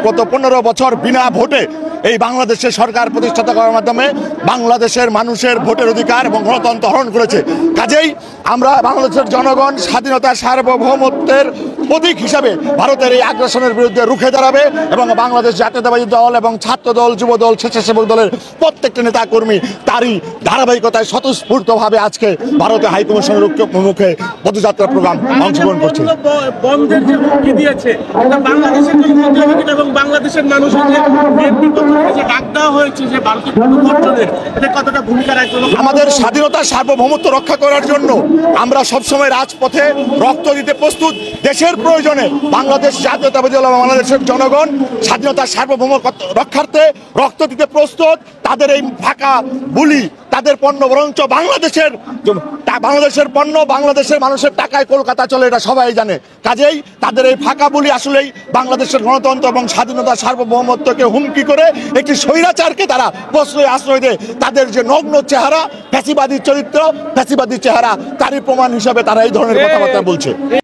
গত 15 বছর বিনা ভোটে এই বাংলাদেশের সরকার প্রতিষ্ঠা করার মাধ্যমে বাংলাদেশের মানুষের ভোটের অধিকার এবং গণতন্ত্র হরণ করেছে। কাজেই আমরা বাংলাদেশের জনগণ স্বাধীনতা সার্বভৌমত্বের প্রতীক হিসাবে ভারতের এই আগ্রাসনের বিরুদ্ধে রুখে দাঁড়াবে এবং বাংলাদেশ জাতীয়তাবাদী দল এবং ছাত্র দল, যুব দল, স্বেচ্ছাসেবক দলের প্রত্যেকটা নেতাকর্মী তারই ধারাবাহিকতায় স্বতঃস্ফূর্তভাবে আজকে ভারতের হাইকমিশনের মুখে পদযাত্রা প্রোগ্রাম অংশগ্রহণ করছে। বন্ধের যে হুমকি দিয়েছে বাংলাদেশের এবং বাংলাদেশের মানুষের যে ডাক দেওয়া হয়েছে যে ভারতের পরিবর্তনের এটা কতটা ভূমিকা রাখবে? আমাদের স্বাধীনতা সার্বভৌমত্ব রক্ষা করার জন্য আমরা সবসময় রাজপথে রক্ত দিতে প্রস্তুত। দেশের প্রয়োজনে বাংলাদেশ জাতীয়তাবাদী দল বাংলাদেশের জনগণ স্বাধীনতা সার্বভৌমত্ব রক্ষার্থে রক্ত দিতে প্রস্তুত। তাদের এই ফাঁকা বুলি তাদের পণ্য বরঞ্চ বাংলাদেশের পণ্য বাংলাদেশের মানুষের টাকায় কলকাতা চলে, এটা সবাই জানে। কাজেই তাদের এই ফাঁকা বুলি আসলেই বাংলাদেশের গণতন্ত্র এবং স্বাধীনতা সার্বভৌমত্বকে হুমকি করে একটি স্বৈরাচারকে তারা আশ্রয় দেয়। তাদের যে নগ্ন চেহারা, ফ্যাসিবাদী চরিত্র, ফ্যাসিবাদী চেহারা, তারই প্রমাণ হিসাবে তারা এই ধরনের কথাবার্তা বলছে।